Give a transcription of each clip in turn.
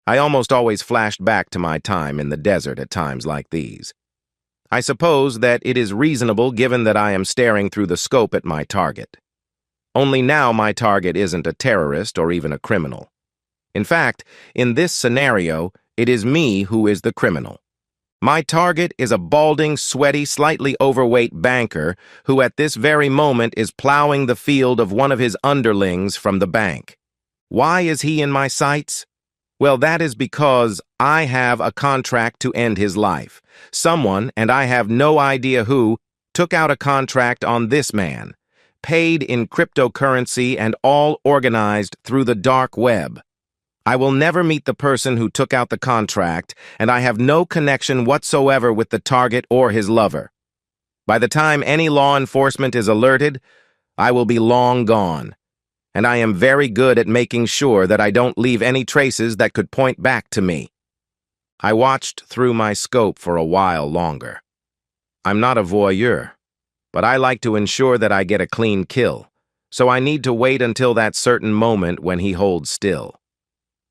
I almost always flashed back to my time in the desert at times like these. I suppose that it is reasonable given that I am staring through the scope at my target. Only now my target isn't a terrorist or even a criminal. In fact, in this scenario, it is me who is the criminal. My target is a balding, sweaty, slightly overweight banker who at this very moment is plowing the field of one of his underlings from the bank. Why is he in my sights? Well, that is because I have a contract to end his life. Someone, and I have no idea who, took out a contract on this man, paid in cryptocurrency and all organized through the dark web. I will never meet the person who took out the contract, and I have no connection whatsoever with the target or his lover. By the time any law enforcement is alerted, I will be long gone, and I am very good at making sure that I don't leave any traces that could point back to me. I watched through my scope for a while longer. I'm not a voyeur, but I like to ensure that I get a clean kill, so I need to wait until that certain moment when he holds still.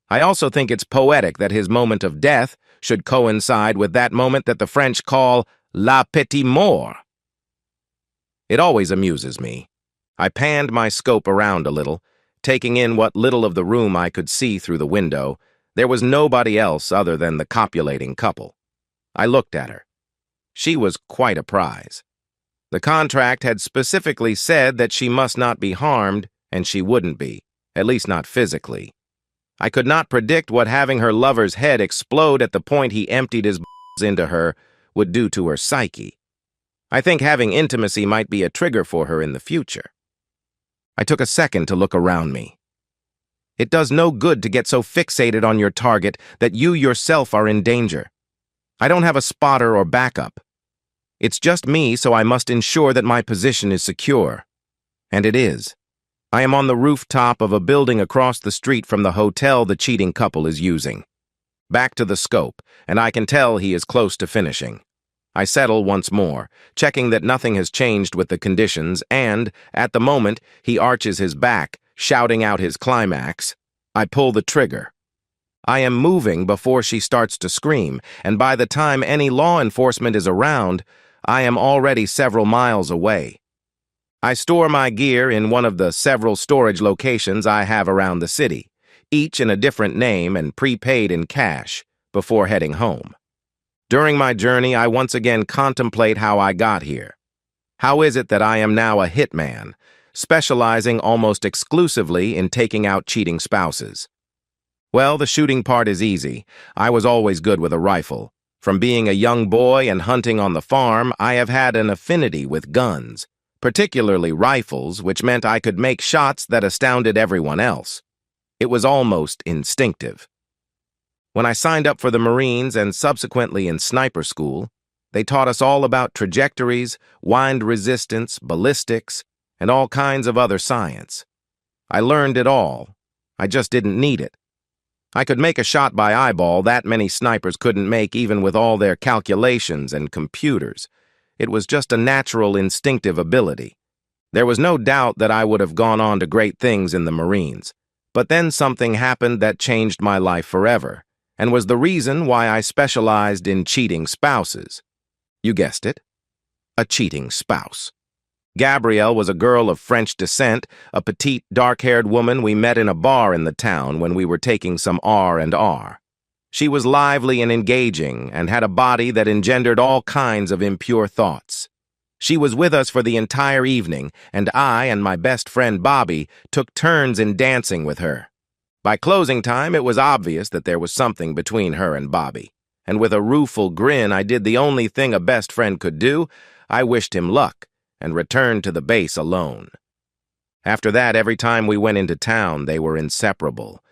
I also think it's poetic that his moment of death should coincide with that moment that the French call la petite mort. It always amuses me. I panned my scope around a little, taking in what little of the room I could see through the window. There was nobody else other than the copulating couple. I looked at her. She was quite a prize. The contract had specifically said that she must not be harmed, and she wouldn't be, at least not physically. I could not predict what having her lover's head explode at the point he emptied his into her would do to her psyche. I think having intimacy might be a trigger for her in the future. I took a second to look around me. It does no good to get so fixated on your target that you yourself are in danger. I don't have a spotter or backup. It's just me, so I must ensure that my position is secure. And it is. I am on the rooftop of a building across the street from the hotel the cheating couple is using. Back to the scope, and I can tell he is close to finishing. I settle once more, checking that nothing has changed with the conditions, and, at the moment, he arches his back, shouting out his climax. I pull the trigger. I am moving before she starts to scream, and by the time any law enforcement is around, I am already several miles away. I store my gear in one of the several storage locations I have around the city, each in a different name and prepaid in cash, before heading home. During my journey, I once again contemplate how I got here. How is it that I am now a hitman, specializing almost exclusively in taking out cheating spouses? Well, the shooting part is easy. I was always good with a rifle. From being a young boy and hunting on the farm, I have had an affinity with guns. Particularly rifles, which meant I could make shots that astounded everyone else. It was almost instinctive. When I signed up for the Marines and subsequently in sniper school, they taught us all about trajectories, wind resistance, ballistics, and all kinds of other science. I learned it all. I just didn't need it. I could make a shot by eyeball that many snipers couldn't make even with all their calculations and computers. It was just a natural, instinctive ability. There was no doubt that I would have gone on to great things in the Marines. But then something happened that changed my life forever, and was the reason why I specialized in cheating spouses. You guessed it. A cheating spouse. Gabrielle was a girl of French descent, a petite, dark-haired woman we met in a bar in the town when we were taking some R&R. She was lively and engaging, and had a body that engendered all kinds of impure thoughts. She was with us for the entire evening, and I and my best friend Bobby took turns in dancing with her. By closing time, it was obvious that there was something between her and Bobby, and with a rueful grin I did the only thing a best friend could do. I wished him luck, and returned to the base alone. After that, every time we went into town, they were inseparable.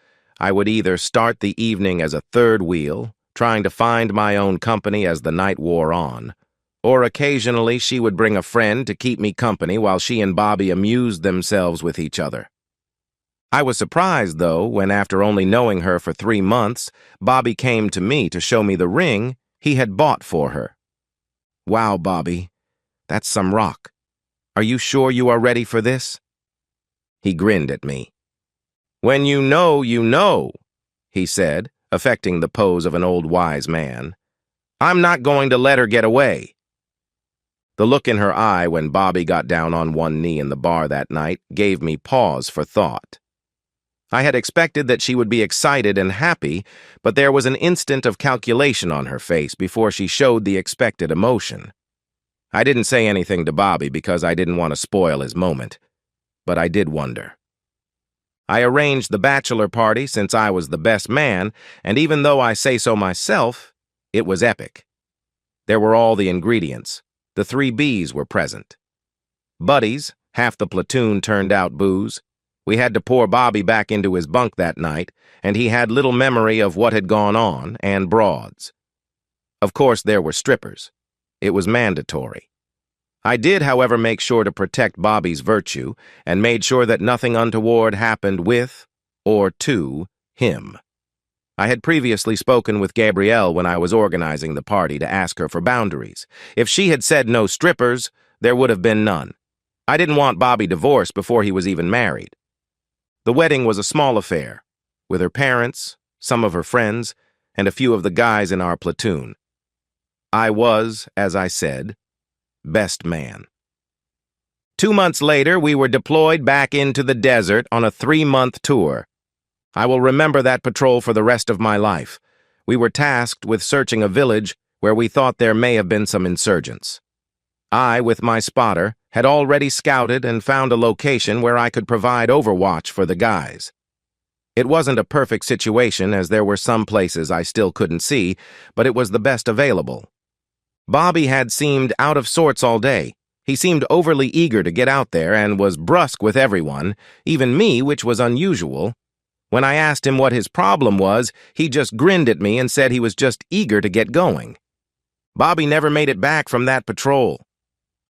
I would either start the evening as a third wheel, trying to find my own company as the night wore on, or occasionally she would bring a friend to keep me company while she and Bobby amused themselves with each other. I was surprised, though, when after only knowing her for 3 months, Bobby came to me to show me the ring he had bought for her. Wow, Bobby, that's some rock. Are you sure you are ready for this? He grinned at me. When you know, he said, affecting the pose of an old wise man. "I'm not going to let her get away." The look in her eye when Bobby got down on one knee in the bar that night gave me pause for thought. I had expected that she would be excited and happy, but there was an instant of calculation on her face before she showed the expected emotion. I didn't say anything to Bobby because I didn't want to spoil his moment, but I did wonder. I arranged the bachelor party since I was the best man, and even though I say so myself, it was epic. There were all the ingredients. The 3 Bs were present. Buddies, half the platoon turned out booze. We had to pour Bobby back into his bunk that night, and he had little memory of what had gone on, and broads. Of course, there were strippers. It was mandatory. I did, however, make sure to protect Bobby's virtue and made sure that nothing untoward happened with or to him. I had previously spoken with Gabrielle when I was organizing the party to ask her for boundaries. If she had said no strippers, there would have been none. I didn't want Bobby divorced before he was even married. The wedding was a small affair, with her parents, some of her friends, and a few of the guys in our platoon. I was, as I said, best man. 2 months later, we were deployed back into the desert on a 3-month tour. I will remember that patrol for the rest of my life. We were tasked with searching a village where we thought there may have been some insurgents. I, with my spotter, had already scouted and found a location where I could provide overwatch for the guys. It wasn't a perfect situation as there were some places I still couldn't see, but it was the best available. Bobby had seemed out of sorts all day. He seemed overly eager to get out there and was brusque with everyone, even me, which was unusual. When I asked him what his problem was, he just grinned at me and said he was just eager to get going. Bobby never made it back from that patrol.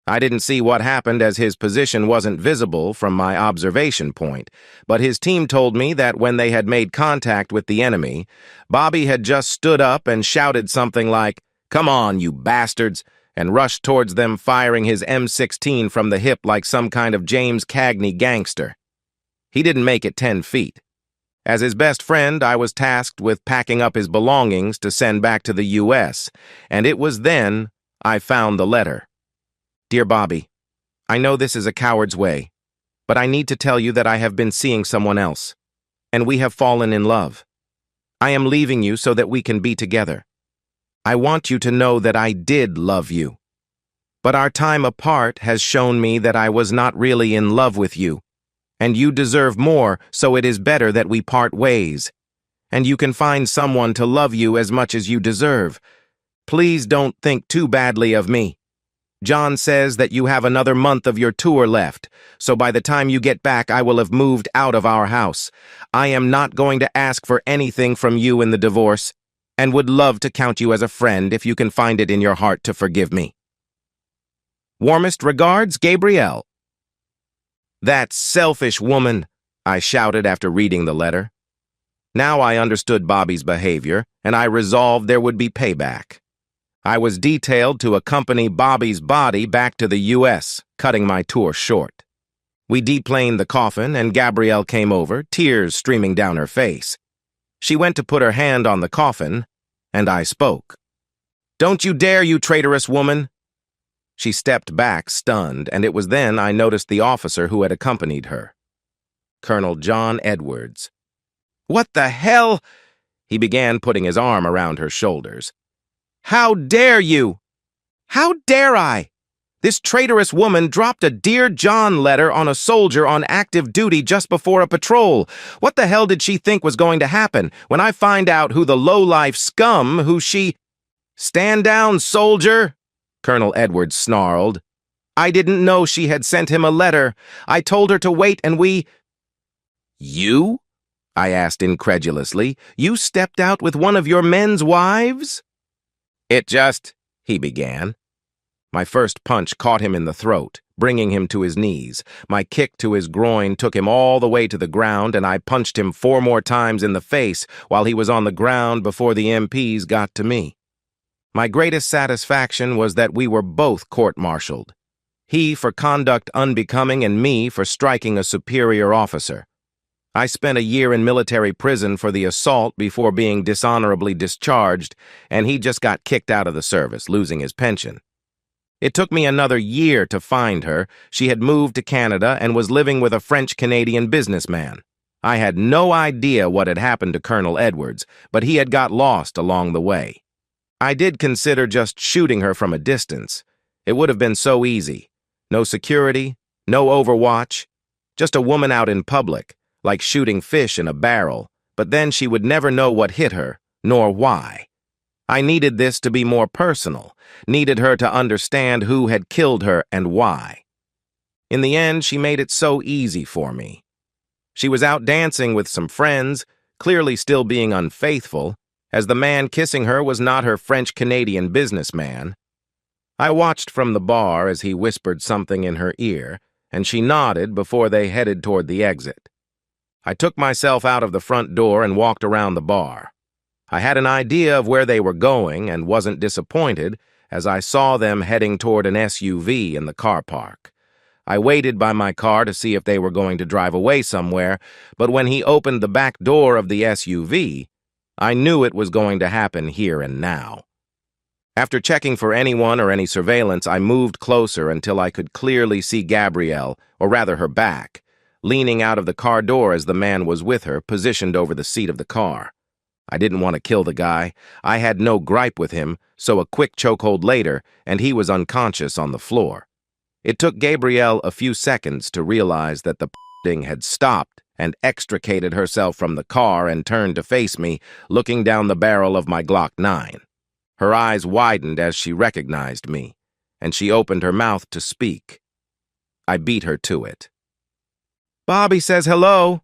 I didn't see what happened as his position wasn't visible from my observation point, but his team told me that when they had made contact with the enemy, Bobby had just stood up and shouted something like, "Come on, you bastards," and rushed towards them firing his M16 from the hip like some kind of James Cagney gangster. He didn't make it 10 feet. As his best friend, I was tasked with packing up his belongings to send back to the U.S., and it was then I found the letter. "Dear Bobby, I know this is a coward's way, but I need to tell you that I have been seeing someone else, and we have fallen in love. I am leaving you so that we can be together. I want you to know that I did love you. But our time apart has shown me that I was not really in love with you, and you deserve more, so it is better that we part ways. And you can find someone to love you as much as you deserve. Please don't think too badly of me. John says that you have another month of your tour left, so by the time you get back I will have moved out of our house. I am not going to ask for anything from you in the divorce, and would love to count you as a friend if you can find it in your heart to forgive me. Warmest regards, Gabrielle." "That selfish woman," I shouted after reading the letter. Now I understood Bobby's behavior, and I resolved there would be payback. I was detailed to accompany Bobby's body back to the U.S., cutting my tour short. We deplaned the coffin, and Gabrielle came over, tears streaming down her face. She went to put her hand on the coffin, and I spoke. "Don't you dare, you traitorous woman!" She stepped back, stunned, and it was then I noticed the officer who had accompanied her. Colonel John Edwards. "What the hell?" He began putting his arm around her shoulders. "How dare you? How dare I? This traitorous woman dropped a Dear John letter on a soldier on active duty just before a patrol. What the hell did she think was going to happen when I find out who the low-life scum who she—" "Stand down, soldier!" Colonel Edwards snarled. "I didn't know she had sent him a letter. I told her to wait and we—" "You?" I asked incredulously. "You stepped out with one of your men's wives?" "It just—" he began. My first punch caught him in the throat, bringing him to his knees. My kick to his groin took him all the way to the ground, and I punched him 4 more times in the face while he was on the ground before the MPs got to me. My greatest satisfaction was that we were both court-martialed. He for conduct unbecoming and me for striking a superior officer. I spent a year in military prison for the assault before being dishonorably discharged, and he just got kicked out of the service, losing his pension. It took me another year to find her. She had moved to Canada and was living with a French-Canadian businessman. I had no idea what had happened to Colonel Edwards, but he had got lost along the way. I did consider just shooting her from a distance. It would have been so easy. No security, no overwatch, just a woman out in public, like shooting fish in a barrel, but then she would never know what hit her, nor why. I needed this to be more personal, needed her to understand who had killed her and why. In the end, she made it so easy for me. She was out dancing with some friends, clearly still being unfaithful, as the man kissing her was not her French-Canadian businessman. I watched from the bar as he whispered something in her ear, and she nodded before they headed toward the exit. I took myself out of the front door and walked around the bar. I had an idea of where they were going and wasn't disappointed as I saw them heading toward an SUV in the car park. I waited by my car to see if they were going to drive away somewhere, but when he opened the back door of the SUV, I knew it was going to happen here and now. After checking for anyone or any surveillance, I moved closer until I could clearly see Gabrielle, or rather her back, leaning out of the car door as the man was with her, positioned over the seat of the car. I didn't want to kill the guy. I had no gripe with him, so a quick chokehold later, and he was unconscious on the floor. It took Gabrielle a few seconds to realize that the thing had stopped and extricated herself from the car and turned to face me, looking down the barrel of my Glock 9. Her eyes widened as she recognized me, and she opened her mouth to speak. I beat her to it. "Bobby says hello."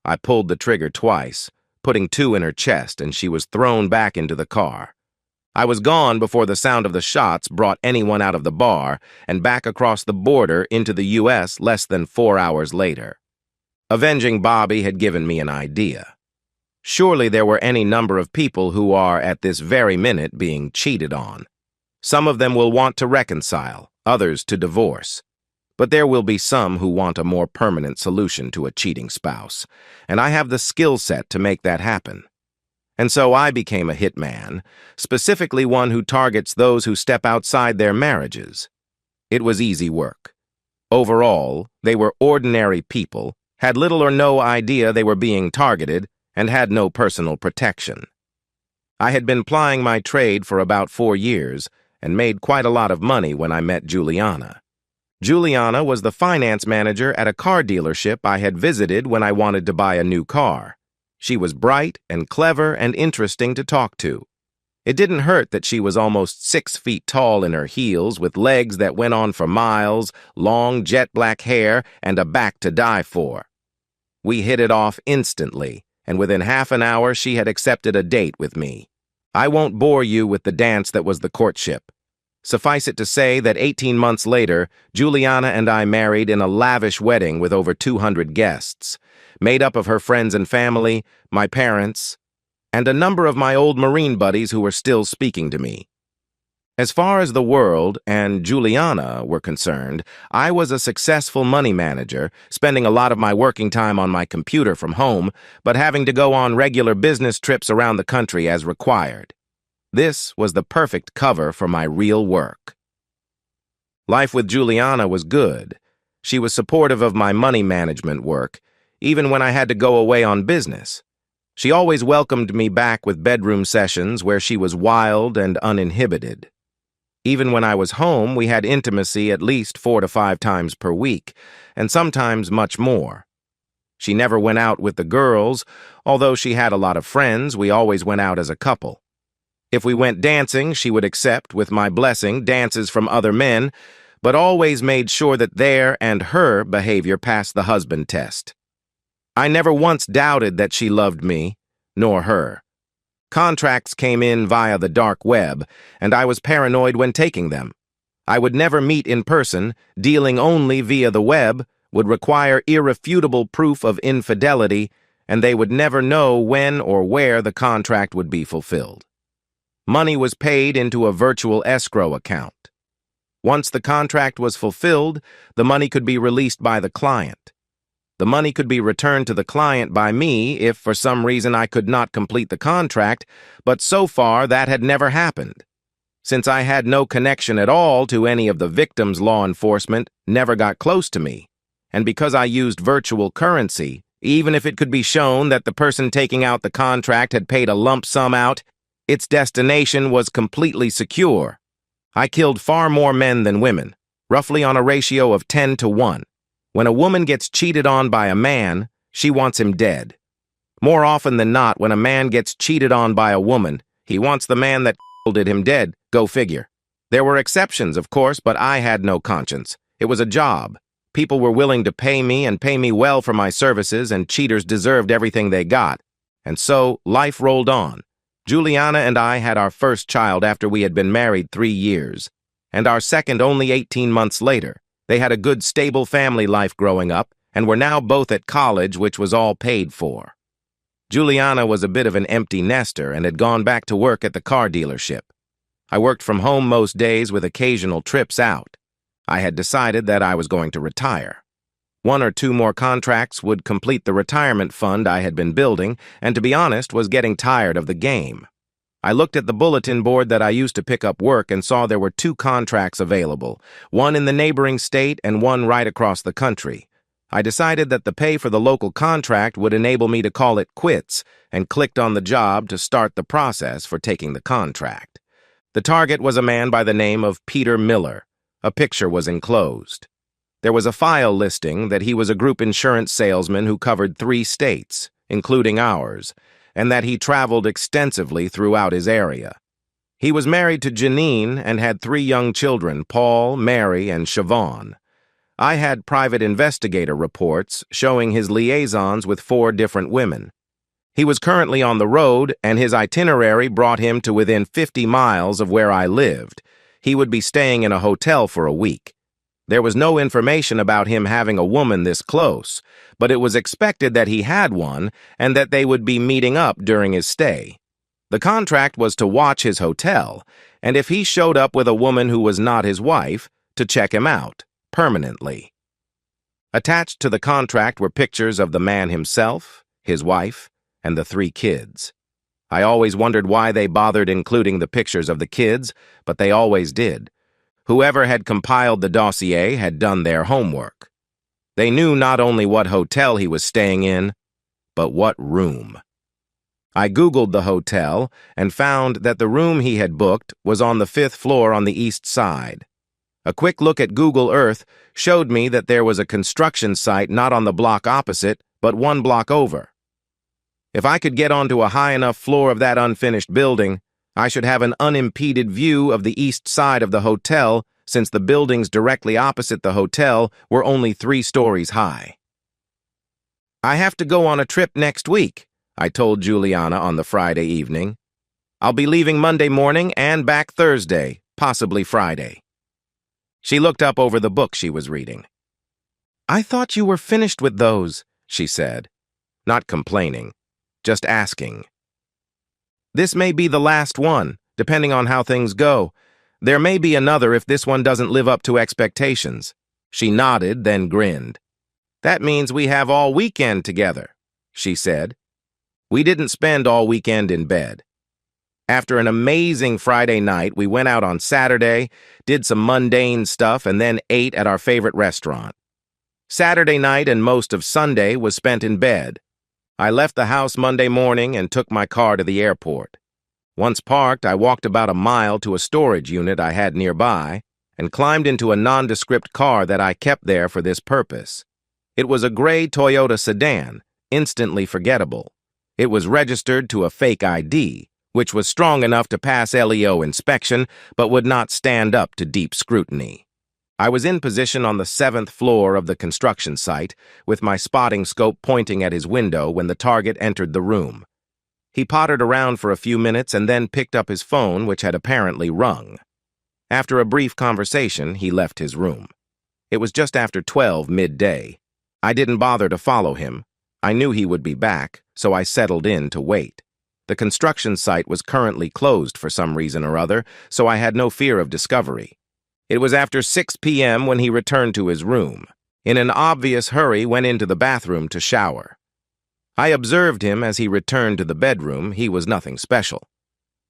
I pulled the trigger twice, putting 2 in her chest, and she was thrown back into the car. I was gone before the sound of the shots brought anyone out of the bar and back across the border into the U.S. less than 4 hours later. Avenging Bobby had given me an idea. Surely there were any number of people who are, at this very minute, being cheated on. Some of them will want to reconcile, others to divorce. But there will be some who want a more permanent solution to a cheating spouse, and I have the skill set to make that happen. And so I became a hitman, specifically one who targets those who step outside their marriages. It was easy work. Overall, they were ordinary people, had little or no idea they were being targeted, and had no personal protection. I had been plying my trade for about 4 years and made quite a lot of money when I met Juliana. Juliana was the finance manager at a car dealership I had visited when I wanted to buy a new car. She was bright and clever and interesting to talk to. It didn't hurt that she was almost 6 feet tall in her heels, with legs that went on for miles, long jet black hair, and a back to die for. We hit it off instantly, and within half an hour she had accepted a date with me. I won't bore you with the dance that was the courtship. Suffice it to say that 18 months later, Juliana and I married in a lavish wedding with over 200 guests, made up of her friends and family, my parents, and a number of my old Marine buddies who were still speaking to me. As far as the world and Juliana were concerned, I was a successful money manager, spending a lot of my working time on my computer from home, but having to go on regular business trips around the country as required. This was the perfect cover for my real work. Life with Juliana was good. She was supportive of my money management work, even when I had to go away on business. She always welcomed me back with bedroom sessions where she was wild and uninhibited. Even when I was home, we had intimacy at least 4 to 5 times per week, and sometimes much more. She never went out with the girls. Although she had a lot of friends, we always went out as a couple. If we went dancing, she would accept, with my blessing, dances from other men, but always made sure that their and her behavior passed the husband test. I never once doubted that she loved me, nor her. Contracts came in via the dark web, and I was paranoid when taking them. I would never meet in person, dealing only via the web, would require irrefutable proof of infidelity, and they would never know when or where the contract would be fulfilled. Money was paid into a virtual escrow account. Once the contract was fulfilled, the money could be released by the client. The money could be returned to the client by me if for some reason I could not complete the contract, but so far that had never happened. Since I had no connection at all to any of the victims, law enforcement never got close to me. And because I used virtual currency, even if it could be shown that the person taking out the contract had paid a lump sum out, its destination was completely secure. I killed far more men than women, roughly on a ratio of 10 to 1. When a woman gets cheated on by a man, she wants him dead. More often than not, when a man gets cheated on by a woman, he wants the man that did him dead. Go figure. There were exceptions, of course, but I had no conscience. It was a job. People were willing to pay me and pay me well for my services, and cheaters deserved everything they got. And so, life rolled on. Juliana and I had our first child after we had been married 3 years, and our second only 18 months later. They had a good, stable family life growing up, and were now both at college, which was all paid for. Juliana was a bit of an empty nester and had gone back to work at the car dealership. I worked from home most days with occasional trips out. I had decided that I was going to retire. 1 or 2 more contracts would complete the retirement fund I had been building, and to be honest, was getting tired of the game. I looked at the bulletin board that I used to pick up work and saw there were 2 contracts available, one in the neighboring state and one right across the country. I decided that the pay for the local contract would enable me to call it quits and clicked on the job to start the process for taking the contract. The target was a man by the name of Peter Miller. A picture was enclosed. There was a file listing that he was a group insurance salesman who covered 3 states, including ours, and that he traveled extensively throughout his area. He was married to Janine and had 3 young children, Paul, Mary, and Siobhan. I had private investigator reports showing his liaisons with 4 different women. He was currently on the road, and his itinerary brought him to within 50 miles of where I lived. He would be staying in a hotel for a week. There was no information about him having a woman this close, but it was expected that he had one and that they would be meeting up during his stay. The contract was to watch his hotel, and if he showed up with a woman who was not his wife, to check him out, permanently. Attached to the contract were pictures of the man himself, his wife, and the 3 kids. I always wondered why they bothered including the pictures of the kids, but they always did. Whoever had compiled the dossier had done their homework. They knew not only what hotel he was staying in, but what room. I Googled the hotel and found that the room he had booked was on the 5th floor on the east side. A quick look at Google Earth showed me that there was a construction site not on the block opposite, but 1 block over. If I could get onto a high enough floor of that unfinished building, I should have an unimpeded view of the east side of the hotel, since the buildings directly opposite the hotel were only 3 stories high. I have to go on a trip next week, I told Juliana on the Friday evening. I'll be leaving Monday morning and back Thursday, possibly Friday. She looked up over the book she was reading. I thought you were finished with those, she said, not complaining, just asking. This may be the last one, depending on how things go. There may be another if this one doesn't live up to expectations. She nodded, then grinned. That means we have all weekend together, she said. We didn't spend all weekend in bed. After an amazing Friday night, we went out on Saturday, did some mundane stuff, and then ate at our favorite restaurant. Saturday night and most of Sunday was spent in bed. I left the house Monday morning and took my car to the airport. Once parked, I walked about a mile to a storage unit I had nearby and climbed into a nondescript car that I kept there for this purpose. It was a gray Toyota sedan, instantly forgettable. It was registered to a fake ID, which was strong enough to pass LEO inspection, but would not stand up to deep scrutiny. I was in position on the 7th floor of the construction site, with my spotting scope pointing at his window when the target entered the room. He pottered around for a few minutes and then picked up his phone, which had apparently rung. After a brief conversation, he left his room. It was just after 12 midday. I didn't bother to follow him. I knew he would be back, so I settled in to wait. The construction site was currently closed for some reason or other, so I had no fear of discovery. It was after 6 p.m. when he returned to his room. in an obvious hurry, went into the bathroom to shower. I observed him as he returned to the bedroom. He was nothing special.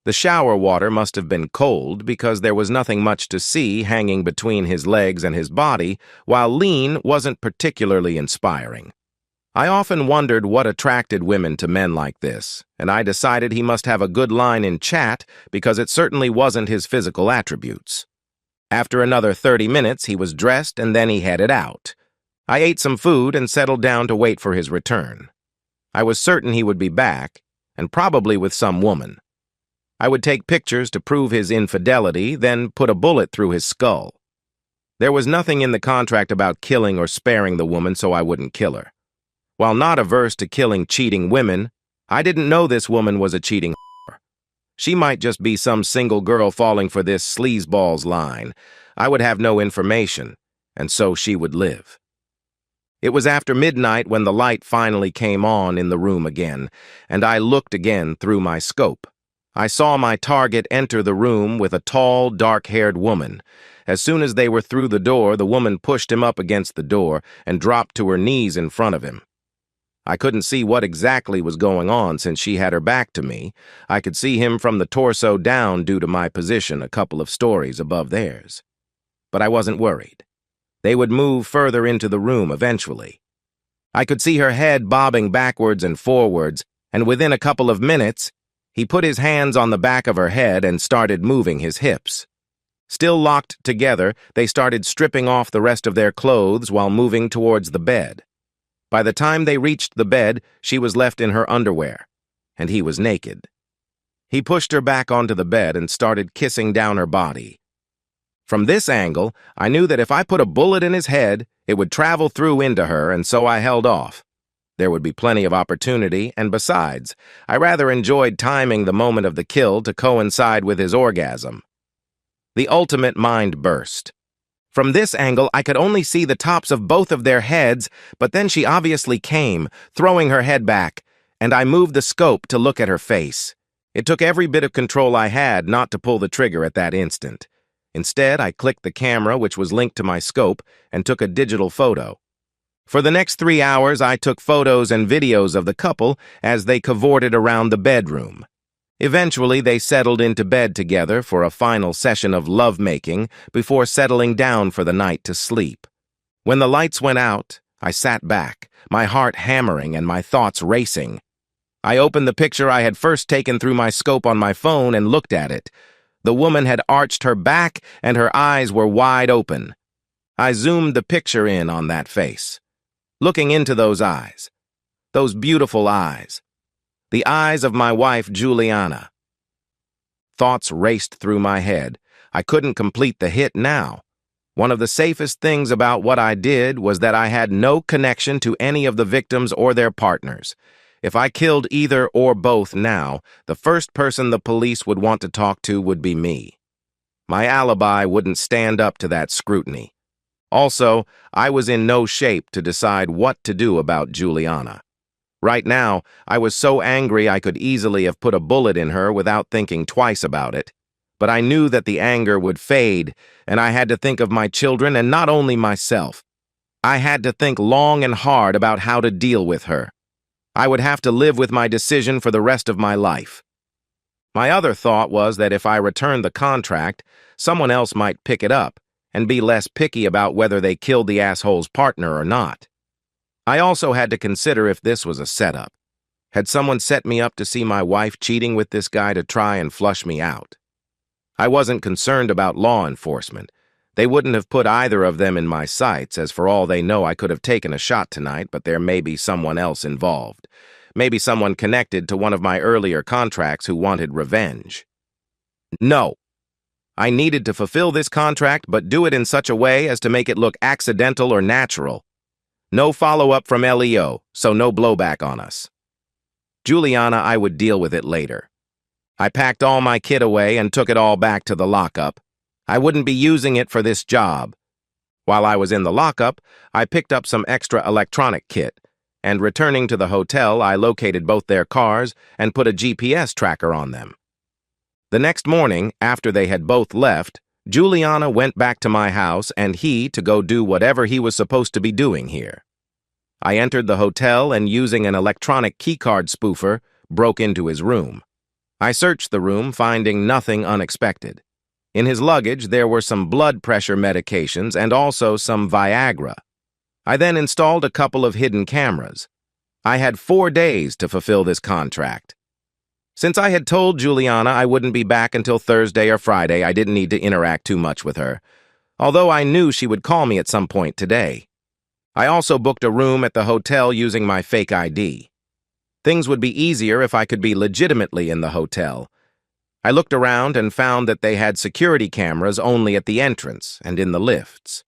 The shower water must have been cold because there was nothing much to see hanging between his legs and his body, while lean wasn't particularly inspiring. I often wondered what attracted women to men like this, and I decided he must have a good line in chat because it certainly wasn't his physical attributes. After another 30 minutes, he was dressed and then he headed out. I ate some food and settled down to wait for his return. I was certain he would be back, and probably with some woman. I would take pictures to prove his infidelity, then put a bullet through his skull. There was nothing in the contract about killing or sparing the woman, so I wouldn't kill her. While not averse to killing cheating women, I didn't know this woman was a cheating whore. She might just be some single girl falling for this sleazeball's line. I would have no information, and so she would live. It was after midnight when the light finally came on in the room again, and I looked again through my scope. I saw my target enter the room with a tall, dark-haired woman. As soon as they were through the door, the woman pushed him up against the door and dropped to her knees in front of him. I couldn't see what exactly was going on since she had her back to me. I could see him from the torso down due to my position a couple of stories above theirs. But I wasn't worried. They would move further into the room eventually. I could see her head bobbing backwards and forwards, and within a couple of minutes, he put his hands on the back of her head and started moving his hips. Still locked together, they started stripping off the rest of their clothes while moving towards the bed. By the time they reached the bed, she was left in her underwear, and he was naked. He pushed her back onto the bed and started kissing down her body. From this angle, I knew that if I put a bullet in his head, it would travel through into her, and so I held off. There would be plenty of opportunity, and besides, I rather enjoyed timing the moment of the kill to coincide with his orgasm. The ultimate mind burst. From this angle, I could only see the tops of both of their heads, but then she obviously came, throwing her head back, and I moved the scope to look at her face. It took every bit of control I had not to pull the trigger at that instant. Instead, I clicked the camera, which was linked to my scope, and took a digital photo. For the next 3 hours, I took photos and videos of the couple as they cavorted around the bedroom. Eventually, they settled into bed together for a final session of lovemaking before settling down for the night to sleep. When the lights went out, I sat back, my heart hammering and my thoughts racing. I opened the picture I had first taken through my scope on my phone and looked at it. The woman had arched her back and her eyes were wide open. I zoomed the picture in on that face. Looking into those eyes, those beautiful eyes, the eyes of my wife, Juliana. Thoughts raced through my head. I couldn't complete the hit now. One of the safest things about what I did was that I had no connection to any of the victims or their partners. If I killed either or both now, the first person the police would want to talk to would be me. My alibi wouldn't stand up to that scrutiny. Also, I was in no shape to decide what to do about Juliana. Right now, I was so angry I could easily have put a bullet in her without thinking twice about it. But I knew that the anger would fade, and I had to think of my children and not only myself. I had to think long and hard about how to deal with her. I would have to live with my decision for the rest of my life. My other thought was that if I returned the contract, someone else might pick it up and be less picky about whether they killed the asshole's partner or not. I also had to consider if this was a setup. Had someone set me up to see my wife cheating with this guy to try and flush me out? I wasn't concerned about law enforcement. They wouldn't have put either of them in my sights, as for all they know I could have taken a shot tonight, but there may be someone else involved. Maybe someone connected to one of my earlier contracts who wanted revenge. No. I needed to fulfill this contract, but do it in such a way as to make it look accidental or natural. No follow-up from LEO, so no blowback on us. Juliana, I would deal with it later. I packed all my kit away and took it all back to the lockup. I wouldn't be using it for this job. While I was in the lockup, I picked up some extra electronic kit, and returning to the hotel, I located both their cars and put a GPS tracker on them. The next morning, after they had both left, Juliana went back to my house and he to go do whatever he was supposed to be doing here. I entered the hotel and using an electronic keycard spoofer, broke into his room. I searched the room, finding nothing unexpected. In his luggage, there were some blood pressure medications and also some Viagra. I then installed a couple of hidden cameras. I had 4 days to fulfill this contract. Since I had told Juliana I wouldn't be back until Thursday or Friday, I didn't need to interact too much with her, although I knew she would call me at some point today. I also booked a room at the hotel using my fake ID. Things would be easier if I could be legitimately in the hotel. I looked around and found that they had security cameras only at the entrance and in the lifts.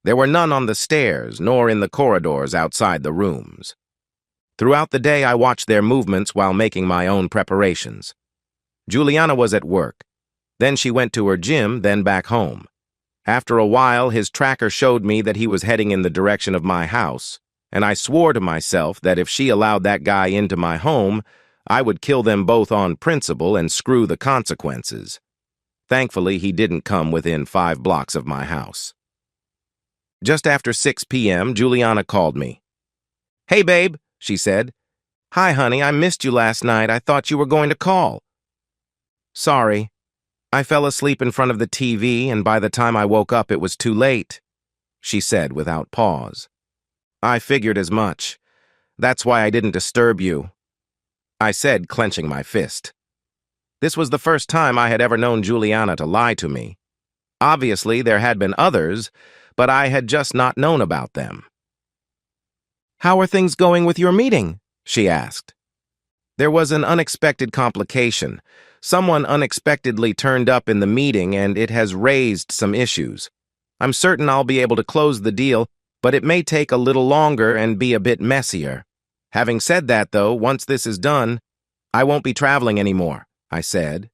There were none on the stairs nor in the corridors outside the rooms. Throughout the day, I watched their movements while making my own preparations. Juliana was at work. Then she went to her gym, then back home. After a while, his tracker showed me that he was heading in the direction of my house, and I swore to myself that if she allowed that guy into my home, I would kill them both on principle and screw the consequences. Thankfully, he didn't come within 5 blocks of my house. Just after 6 p.m., Juliana called me. "Hey, babe," she said. "Hi, honey, I missed you last night. I thought you were going to call." "Sorry. I fell asleep in front of the TV, and by the time I woke up, it was too late," she said without pause. "I figured as much. That's why I didn't disturb you," I said, clenching my fist. This was the first time I had ever known Juliana to lie to me. Obviously, there had been others, but I had just not known about them. "How are things going with your meeting?" she asked. There was an unexpected complication. Someone unexpectedly turned up in the meeting, and it has raised some issues. I'm certain I'll be able to close the deal, but it may take a little longer and be a bit messier. Having said that, though, once this is done, I won't be traveling anymore, I said.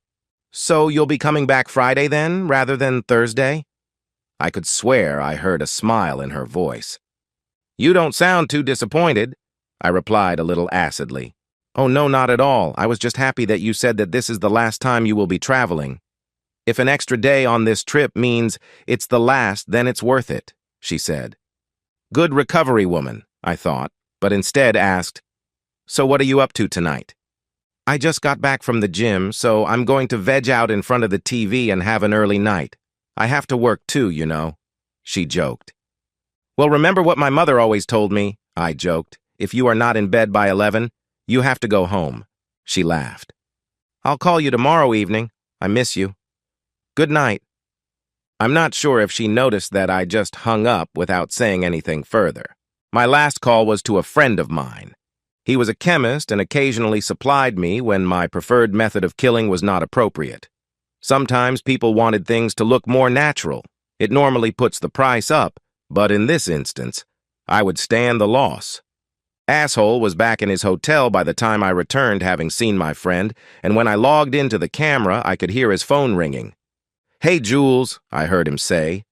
"So you'll be coming back Friday then, rather than Thursday?" I could swear I heard a smile in her voice. "You don't sound too disappointed," I replied a little acidly. "Oh, no, not at all. I was just happy that you said that this is the last time you will be traveling. If an extra day on this trip means it's the last, then it's worth it," she said. Good recovery woman, I thought, but instead asked, "So what are you up to tonight?" "I just got back from the gym, so I'm going to veg out in front of the TV and have an early night. I have to work too, you know," she joked. "Well, remember what my mother always told me," I joked. "If you are not in bed by 11, you have to go home," she laughed. "I'll call you tomorrow evening. I miss you. Good night." I'm not sure if she noticed that I just hung up without saying anything further. My last call was to a friend of mine. He was a chemist and occasionally supplied me when my preferred method of killing was not appropriate. Sometimes people wanted things to look more natural. It normally puts the price up, but in this instance, I would stand the loss. Asshole was back in his hotel by the time I returned, having seen my friend, and when I logged into the camera, I could hear his phone ringing. "Hey, Jules," I heard him say.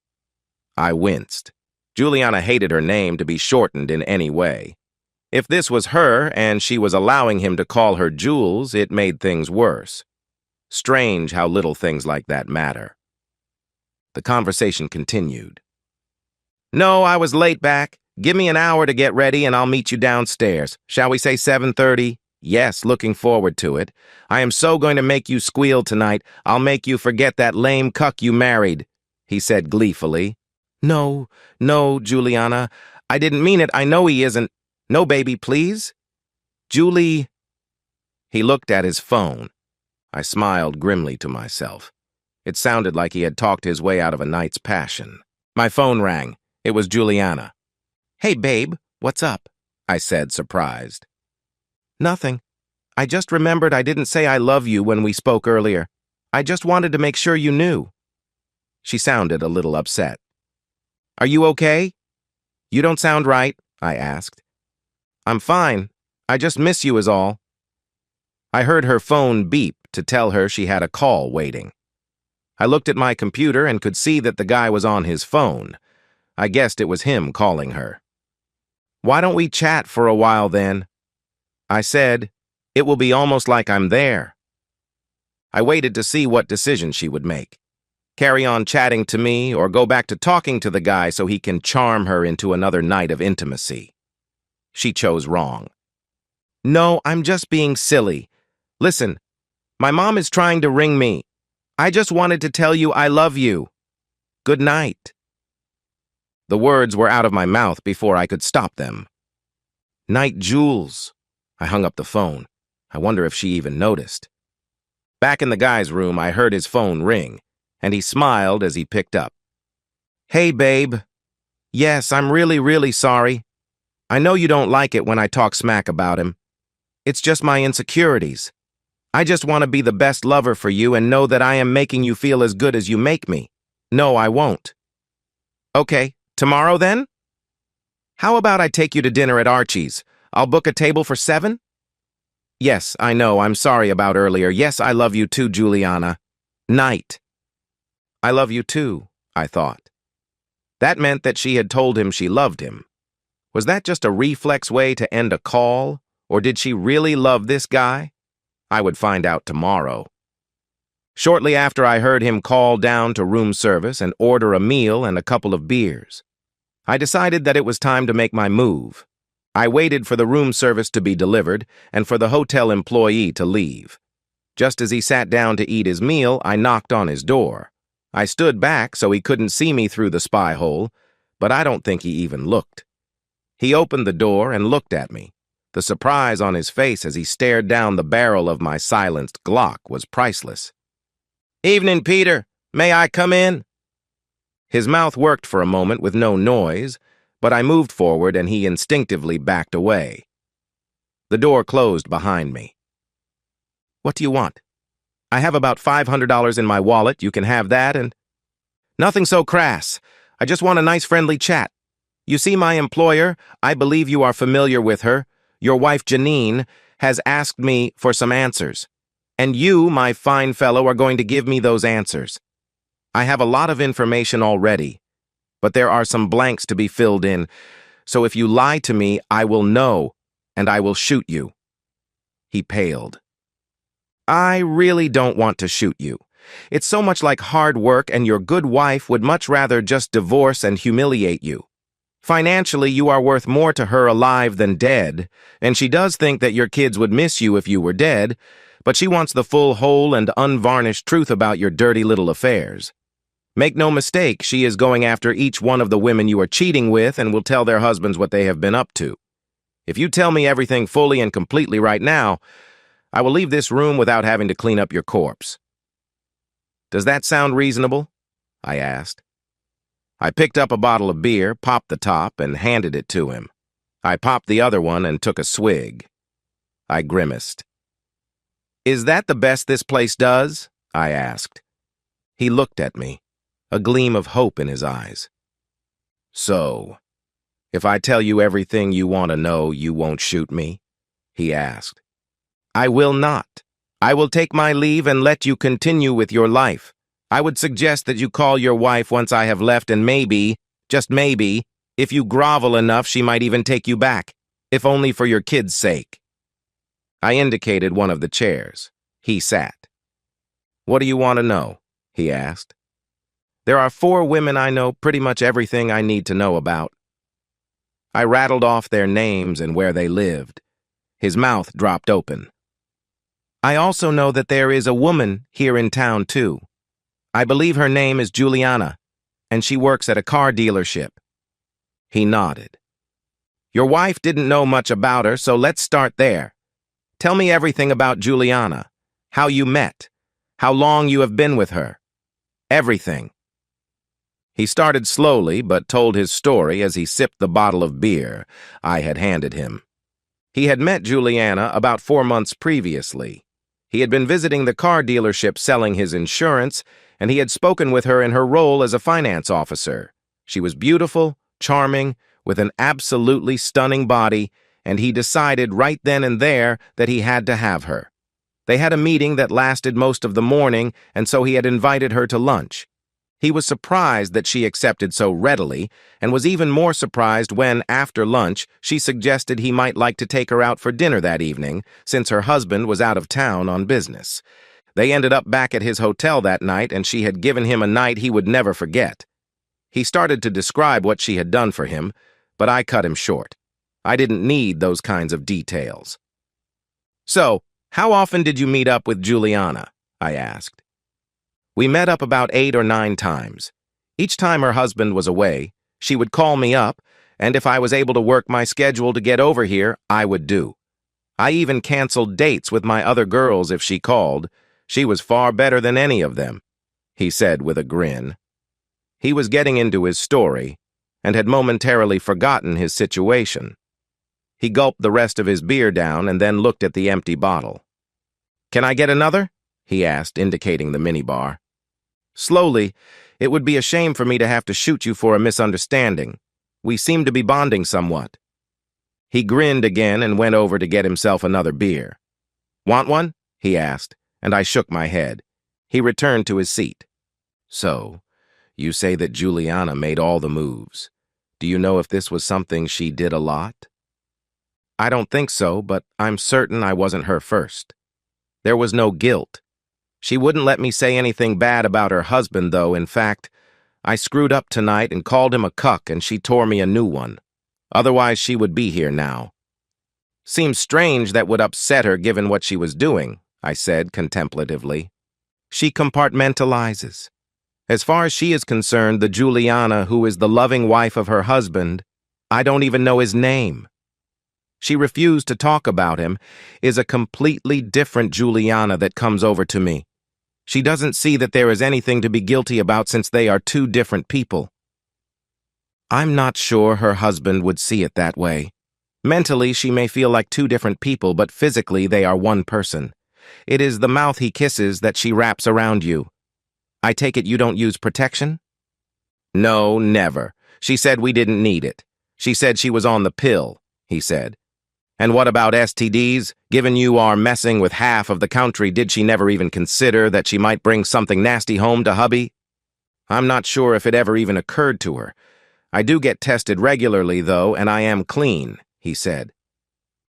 I winced. Juliana hated her name to be shortened in any way. If this was her and she was allowing him to call her Jules, it made things worse. Strange how little things like that matter. The conversation continued. "No, I was late back. Give me an hour to get ready and I'll meet you downstairs. Shall we say 7:30? Yes, looking forward to it. I am so going to make you squeal tonight. I'll make you forget that lame cuck you married," he said gleefully. No, Juliana. I didn't mean it. I know he isn't. No, baby, please. Julie." He looked at his phone. I smiled grimly to myself. It sounded like he had talked his way out of a night's passion. My phone rang. It was Juliana. "Hey, babe, what's up?" I said, surprised. "Nothing. I just remembered I didn't say I love you when we spoke earlier. I just wanted to make sure you knew." She sounded a little upset. "Are you okay?" "You don't sound right," I asked. "I'm fine. I just miss you is all." I heard her phone beep to tell her she had a call waiting. I looked at my computer and could see that the guy was on his phone. I guessed it was him calling her. "Why don't we chat for a while then?" I said. "It will be almost like I'm there." I waited to see what decision she would make. Carry on chatting to me or go back to talking to the guy so he can charm her into another night of intimacy? She chose wrong. No, I'm just being silly. Listen, my mom is trying to ring me. I just wanted to tell you I love you. Good night. The words were out of my mouth before I could stop them. Night, Jules. I hung up the phone. I wonder if she even noticed. Back in the guy's room, I heard his phone ring, and he smiled as he picked up. Hey, babe. Yes, I'm really sorry. I know you don't like it when I talk smack about him. It's just my insecurities. I just want to be the best lover for you and know that I am making you feel as good as you make me. No, I won't. Okay, tomorrow then? How about I take you to dinner at Archie's? I'll book a table for 7? Yes, I know, I'm sorry about earlier. Yes, I love you too, Juliana. Night. I love you too, I thought. That meant that she had told him she loved him. Was that just a reflex way to end a call, or did she really love this guy? I would find out tomorrow. Shortly after, I heard him call down to room service and order a meal and a couple of beers. I decided that it was time to make my move. I waited for the room service to be delivered and for the hotel employee to leave. Just as he sat down to eat his meal, I knocked on his door. I stood back so he couldn't see me through the spy hole, but I don't think he even looked. He opened the door and looked at me. The surprise on his face as he stared down the barrel of my silenced Glock was priceless. Evening, Peter. May I come in? His mouth worked for a moment with no noise, but I moved forward and he instinctively backed away. The door closed behind me. What do you want? I have about $500 in my wallet. You can have that and... Nothing so crass. I just want a nice friendly chat. You see, my employer, I believe you are familiar with her, your wife Janine, has asked me for some answers. And you, my fine fellow, are going to give me those answers. I have a lot of information already, but there are some blanks to be filled in, so if you lie to me, I will know, and I will shoot you. He paled. I really don't want to shoot you. It's so much like hard work, and your good wife would much rather just divorce and humiliate you. Financially, you are worth more to her alive than dead, and she does think that your kids would miss you if you were dead, but she wants the full, whole, and unvarnished truth about your dirty little affairs. Make no mistake, she is going after each one of the women you are cheating with and will tell their husbands what they have been up to. If you tell me everything fully and completely right now, I will leave this room without having to clean up your corpse. Does that sound reasonable? I asked. I picked up a bottle of beer, popped the top, and handed it to him. I popped the other one and took a swig. I grimaced. Is that the best this place does? I asked. He looked at me, a gleam of hope in his eyes. So, if I tell you everything you want to know, you won't shoot me? He asked. I will not. I will take my leave and let you continue with your life. I would suggest that you call your wife once I have left and maybe, just maybe, if you grovel enough, she might even take you back, if only for your kids' sake. I indicated one of the chairs. He sat. What do you want to know? He asked. There are 4 women I know pretty much everything I need to know about. I rattled off their names and where they lived. His mouth dropped open. I also know that there is a woman here in town, too. I believe her name is Juliana, and she works at a car dealership. He nodded. Your wife didn't know much about her, so let's start there. Tell me everything about Juliana, how you met, how long you have been with her. Everything. He started slowly, but told his story as he sipped the bottle of beer I had handed him. He had met Juliana about 4 months previously. He had been visiting the car dealership selling his insurance, and he had spoken with her in her role as a finance officer. She was beautiful, charming, with an absolutely stunning body, and he decided right then and there that he had to have her. They had a meeting that lasted most of the morning, and so he had invited her to lunch. He was surprised that she accepted so readily, and was even more surprised when, after lunch, she suggested he might like to take her out for dinner that evening, since her husband was out of town on business. They ended up back at his hotel that night, and she had given him a night he would never forget. He started to describe what she had done for him, but I cut him short. I didn't need those kinds of details. "So, how often did you meet up with Juliana?" I asked. "We met up about 8 or 9 times. Each time her husband was away, she would call me up, and if I was able to work my schedule to get over here, I would do. I even canceled dates with my other girls if she called. She was far better than any of them," he said with a grin. He was getting into his story and had momentarily forgotten his situation. He gulped the rest of his beer down and then looked at the empty bottle. "Can I get another?" he asked, indicating the minibar. Slowly, "It would be a shame for me to have to shoot you for a misunderstanding. We seem to be bonding somewhat." He grinned again and went over to get himself another beer. "Want one?" he asked, and I shook my head. He returned to his seat. "So, you say that Juliana made all the moves. Do you know if this was something she did a lot?" "I don't think so, but I'm certain I wasn't her first. There was no guilt. She wouldn't let me say anything bad about her husband, though. In fact, I screwed up tonight and called him a cuck, and she tore me a new one. Otherwise, she would be here now." "Seems strange that would upset her given what she was doing," I said contemplatively. "She compartmentalizes. As far as she is concerned, the Juliana who is the loving wife of her husband, I don't even know his name. She refused to talk about him, is a completely different Juliana that comes over to me. She doesn't see that there is anything to be guilty about since they are two different people." I'm not sure her husband would see it that way. Mentally, she may feel like two different people, but physically they are one person. It is the mouth he kisses that she wraps around you. I take it you don't use protection? "No, never. She said we didn't need it. She said she was on the pill," he said. "And what about STDs? Given you are messing with half of the country, did she never even consider that she might bring something nasty home to hubby?" "I'm not sure if it ever even occurred to her. I do get tested regularly, though, and I am clean," he said.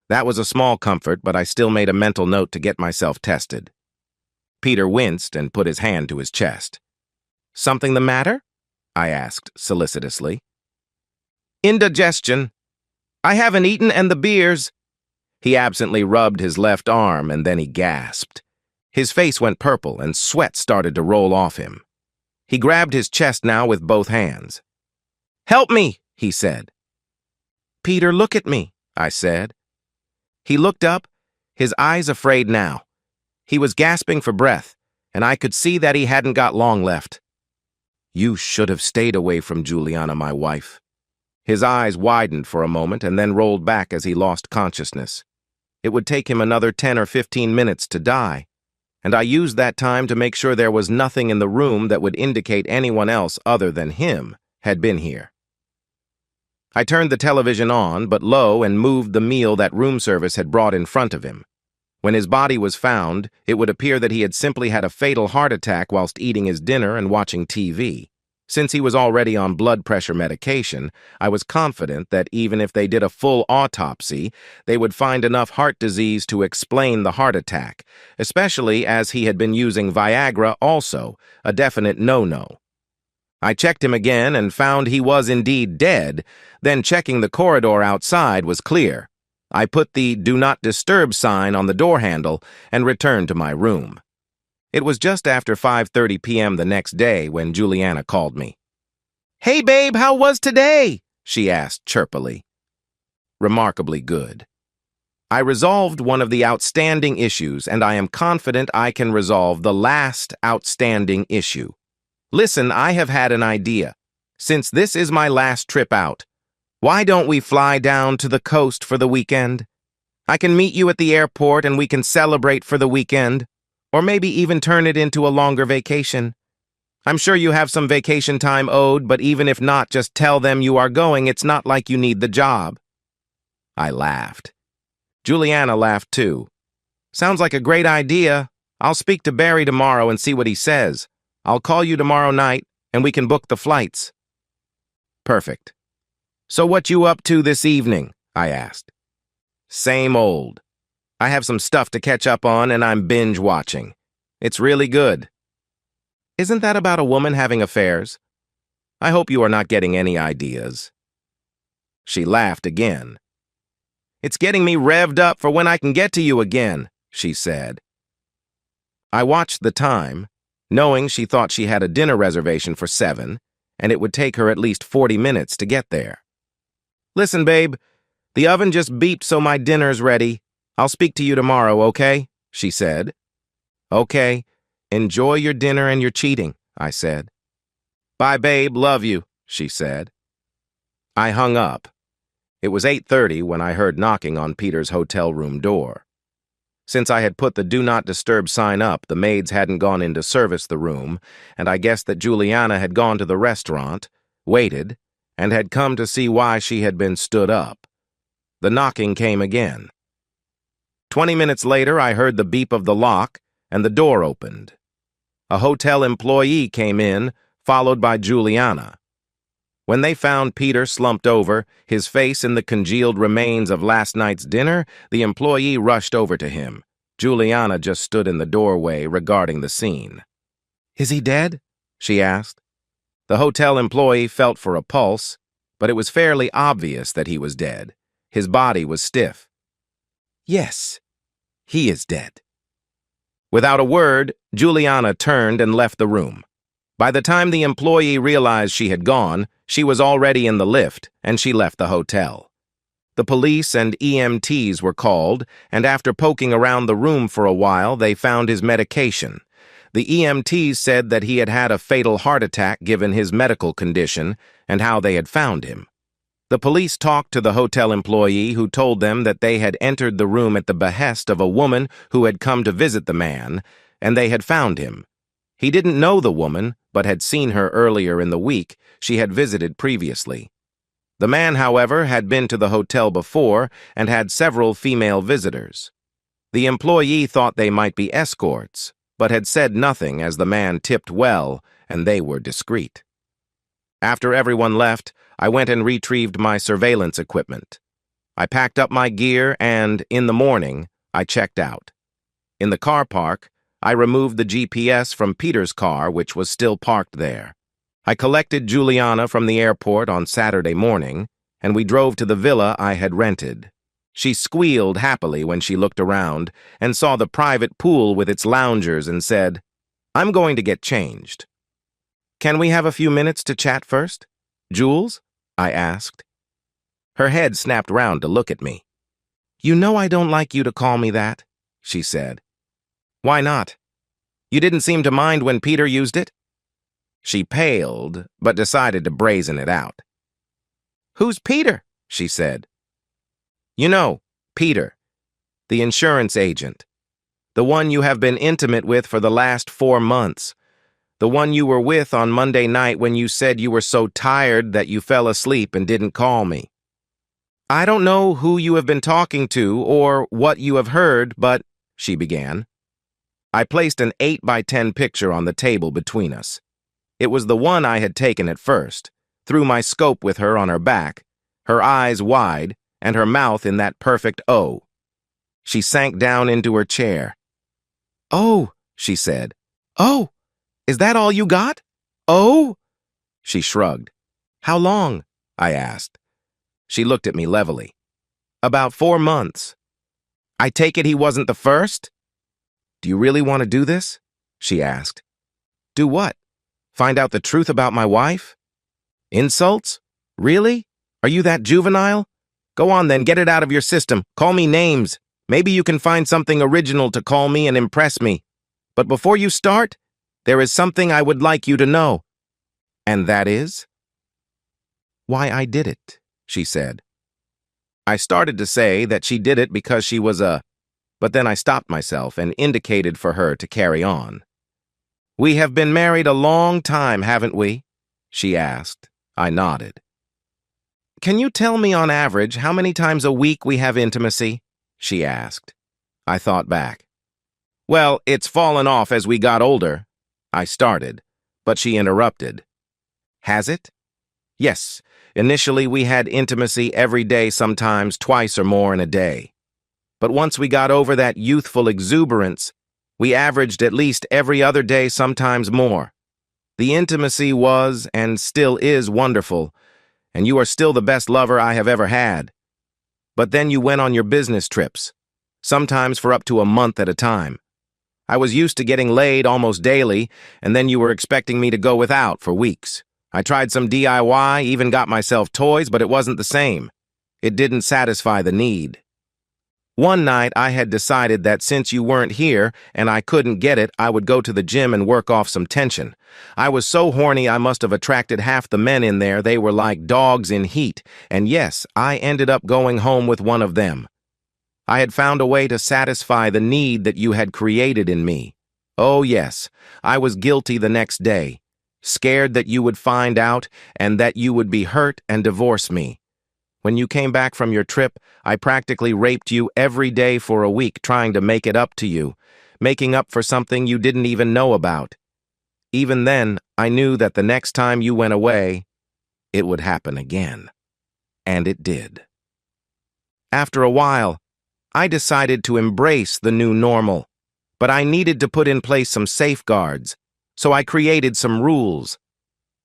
That was a small comfort, but I still made a mental note to get myself tested. Peter winced and put his hand to his chest. "Something the matter?" I asked solicitously. "Indigestion. I haven't eaten, and the beers." He absently rubbed his left arm, and then he gasped. His face went purple, and sweat started to roll off him. He grabbed his chest now with both hands. "Help me," he said. "Peter, look at me," I said. He looked up, his eyes afraid now. He was gasping for breath, and I could see that he hadn't got long left. "You should have stayed away from Juliana, my wife." His eyes widened for a moment and then rolled back as he lost consciousness. It would take him another 10 or 15 minutes to die, and I used that time to make sure there was nothing in the room that would indicate anyone else other than him had been here. I turned the television on, but low, and moved the meal that room service had brought in front of him. When his body was found, it would appear that he had simply had a fatal heart attack whilst eating his dinner and watching TV. Since he was already on blood pressure medication, I was confident that even if they did a full autopsy, they would find enough heart disease to explain the heart attack, especially as he had been using Viagra also, a definite no-no. I checked him again and found he was indeed dead, then checking the corridor outside was clear. I put the "Do Not Disturb" sign on the door handle and returned to my room. It was just after 5:30 p.m. the next day when Juliana called me. "Hey, babe, how was today?" she asked chirpily. "Remarkably good. I resolved one of the outstanding issues, and I am confident I can resolve the last outstanding issue. Listen, I have had an idea. Since this is my last trip out, why don't we fly down to the coast for the weekend? I can meet you at the airport and we can celebrate for the weekend, or maybe even turn it into a longer vacation. I'm sure you have some vacation time owed, but even if not, just tell them you are going. It's not like you need the job." I laughed. Juliana laughed too. "Sounds like a great idea. I'll speak to Barry tomorrow and see what he says. I'll call you tomorrow night, and we can book the flights." "Perfect. So what you up to this evening?" I asked. "Same old. I have some stuff to catch up on, and I'm binge watching. It's really good. Isn't that about a woman having affairs? I hope you are not getting any ideas. She laughed again. It's getting me revved up for when I can get to you again, she said. I watched the time, knowing she thought she had a dinner reservation for 7, and it would take her at least 40 minutes to get there. Listen, babe, the oven just beeped so my dinner's ready. I'll speak to you tomorrow, okay? She said. Okay, enjoy your dinner and your cheating, I said. Bye, babe, love you, she said. I hung up. It was 8:30 when I heard knocking on Peter's hotel room door. Since I had put the Do Not Disturb sign up, the maids hadn't gone in to service the room, and I guessed that Juliana had gone to the restaurant, waited, and had come to see why she had been stood up. The knocking came again. 20 minutes later, I heard the beep of the lock, and the door opened. A hotel employee came in, followed by Juliana. When they found Peter slumped over, his face in the congealed remains of last night's dinner, the employee rushed over to him. Juliana just stood in the doorway regarding the scene. Is he dead? She asked. The hotel employee felt for a pulse, but it was fairly obvious that he was dead. His body was stiff. Yes, he is dead. Without a word, Juliana turned and left the room. By the time the employee realized she had gone, she was already in the lift, and she left the hotel. The police and EMTs were called, and after poking around the room for a while, they found his medication. The EMTs said that he had had a fatal heart attack given his medical condition and how they had found him. The police talked to the hotel employee who told them that they had entered the room at the behest of a woman who had come to visit the man, and they had found him. He didn't know the woman, but had seen her earlier in the week. She had visited previously. The man, however, had been to the hotel before and had several female visitors. The employee thought they might be escorts, but had said nothing as the man tipped well and they were discreet. After everyone left, I went and retrieved my surveillance equipment. I packed up my gear and, in the morning, I checked out. In the car park, I removed the GPS from Peter's car, which was still parked there. I collected Juliana from the airport on Saturday morning, and we drove to the villa I had rented. She squealed happily when she looked around and saw the private pool with its loungers and said, "I'm going to get changed." "Can we have a few minutes to chat first, Jules?" I asked. Her head snapped round to look at me. "You know I don't like you to call me that," she said. "Why not? You didn't seem to mind when Peter used it?" She paled, but decided to brazen it out. "Who's Peter?" she said. "You know, Peter, the insurance agent. The one you have been intimate with for the last 4 months. The one you were with on Monday night when you said you were so tired that you fell asleep and didn't call me. I don't know who you have been talking to or what you have heard, but," she began. I placed an 8x10 picture on the table between us. It was the one I had taken at first, through my scope with her on her back, her eyes wide, and her mouth in that perfect O. She sank down into her chair. "Oh," she said. "Oh, is that all you got? Oh?" She shrugged. "How long?" I asked. She looked at me levelly. "About 4 months. I take it he wasn't the first?" "Do you really want to do this?" she asked. "Do what? Find out the truth about my wife? Insults? Really? Are you that juvenile? Go on then, get it out of your system. Call me names. Maybe you can find something original to call me and impress me. But before you start, there is something I would like you to know." "And that is?" "Why I did it," she said. I started to say that she did it because she was but then I stopped myself and indicated for her to carry on. "We have been married a long time, haven't we?" she asked. I nodded. "Can you tell me on average how many times a week we have intimacy?" she asked. I thought back. "Well, it's fallen off as we got older," I started, but she interrupted. "Has it?" "Yes, initially we had intimacy every day, sometimes twice or more in a day. But once we got over that youthful exuberance, We averaged at least every other day, sometimes more. The intimacy was and still is wonderful, and you are still the best lover I have ever had. But then you went on your business trips, sometimes for up to a month at a time. I was used to getting laid almost daily, and then you were expecting me to go without for weeks. I tried some DIY, even got myself toys, but it wasn't the same. It didn't satisfy the need. One night, I had decided that since you weren't here and I couldn't get it, I would go to the gym and work off some tension. I was so horny I must have attracted half the men in there. They were like dogs in heat, and yes, I ended up going home with one of them. I had found a way to satisfy the need that you had created in me. Oh yes, I was guilty the next day, scared that you would find out and that you would be hurt and divorce me. When you came back from your trip, I practically raped you every day for a week trying to make it up to you, making up for something you didn't even know about. Even then, I knew that the next time you went away, it would happen again. And it did. After a while, I decided to embrace the new normal, but I needed to put in place some safeguards, so I created some rules.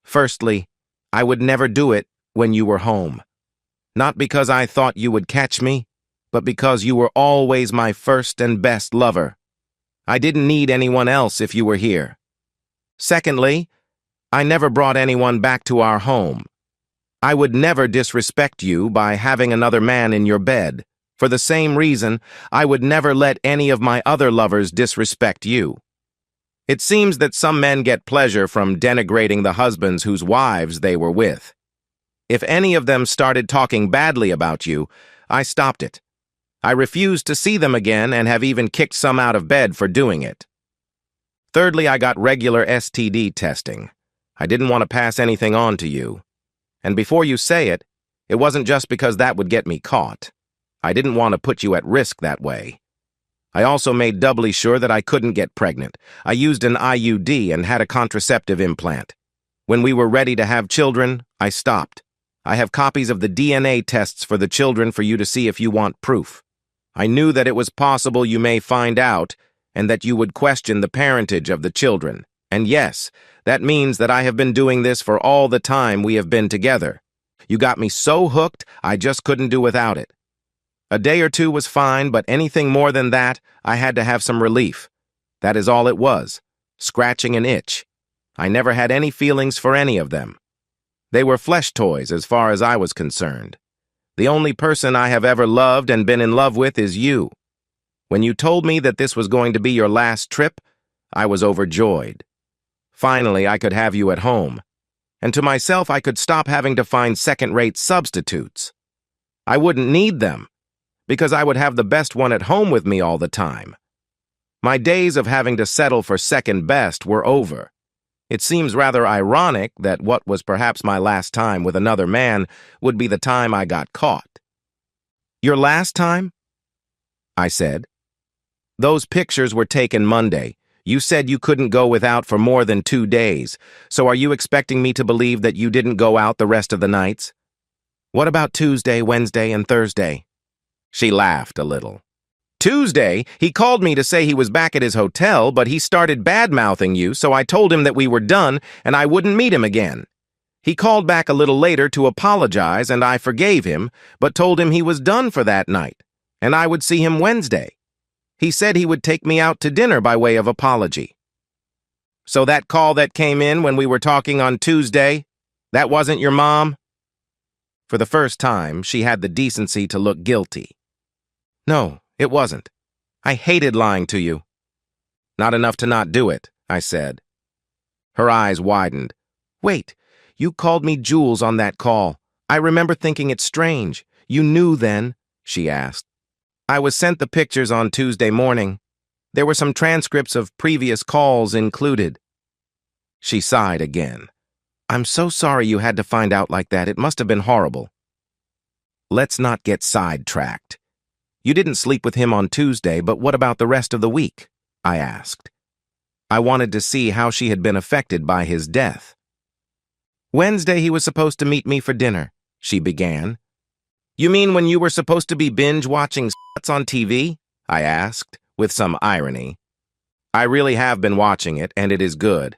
Firstly, I would never do it when you were home. Not because I thought you would catch me, but because you were always my first and best lover. I didn't need anyone else if you were here. Secondly, I never brought anyone back to our home. I would never disrespect you by having another man in your bed. For the same reason, I would never let any of my other lovers disrespect you. It seems that some men get pleasure from denigrating the husbands whose wives they were with. If any of them started talking badly about you, I stopped it. I refused to see them again and have even kicked some out of bed for doing it. Thirdly, I got regular STD testing. I didn't want to pass anything on to you. And before you say it, it wasn't just because that would get me caught. I didn't want to put you at risk that way. I also made doubly sure that I couldn't get pregnant. I used an IUD and had a contraceptive implant. When we were ready to have children, I stopped. I have copies of the DNA tests for the children for you to see if you want proof. I knew that it was possible you may find out and that you would question the parentage of the children. And yes, that means that I have been doing this for all the time we have been together. You got me so hooked, I just couldn't do without it. A day or two was fine, but anything more than that, I had to have some relief. That is all it was, scratching an itch. I never had any feelings for any of them. They were flesh toys as far as I was concerned. The only person I have ever loved and been in love with is you. When you told me that this was going to be your last trip, I was overjoyed. Finally, I could have you at home. And to myself, I could stop having to find second-rate substitutes. I wouldn't need them, because I would have the best one at home with me all the time. My days of having to settle for second best were over. It seems rather ironic that what was perhaps my last time with another man would be the time I got caught. Your last time? I said. Those pictures were taken Monday. You said you couldn't go without for more than 2 days, so are you expecting me to believe that you didn't go out the rest of the nights? What about Tuesday, Wednesday, and Thursday? She laughed a little. Tuesday, he called me to say he was back at his hotel, but he started bad-mouthing you, so I told him that we were done and I wouldn't meet him again. He called back a little later to apologize, and I forgave him, but told him he was done for that night, and I would see him Wednesday. He said he would take me out to dinner by way of apology. So that call that came in when we were talking on Tuesday, that wasn't your mom? For the first time, she had the decency to look guilty. No, it wasn't. I hated lying to you. Not enough to not do it, I said. Her eyes widened. Wait, you called me Jules on that call. I remember thinking it strange. You knew then, she asked. I was sent the pictures on Tuesday morning. There were some transcripts of previous calls included. She sighed again. I'm so sorry you had to find out like that. It must have been horrible. Let's not get sidetracked. You didn't sleep with him on Tuesday, but what about the rest of the week? I asked. I wanted to see how she had been affected by his death. Wednesday he was supposed to meet me for dinner, she began. You mean when you were supposed to be binge-watching on TV? I asked, with some irony. I really have been watching it, and it is good.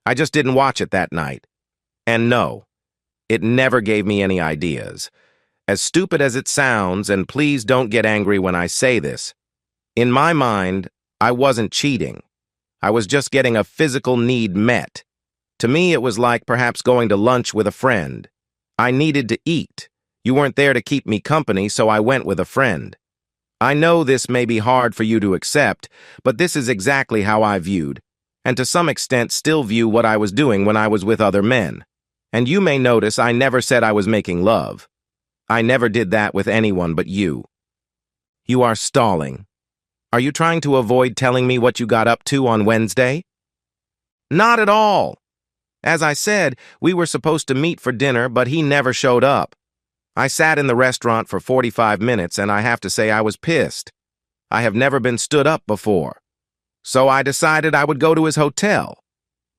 I just didn't watch it that night. And no, it never gave me any ideas. As stupid as it sounds, and please don't get angry when I say this, in my mind, I wasn't cheating. I was just getting a physical need met. To me, it was like perhaps going to lunch with a friend. I needed to eat. You weren't there to keep me company, so I went with a friend. I know this may be hard for you to accept, but this is exactly how I viewed, and to some extent still view what I was doing when I was with other men. And you may notice I never said I was making love. I never did that with anyone but you. You are stalling. Are you trying to avoid telling me what you got up to on Wednesday? Not at all. As I said, we were supposed to meet for dinner, but he never showed up. I sat in the restaurant for 45 minutes, and I have to say I was pissed. I have never been stood up before. So I decided I would go to his hotel.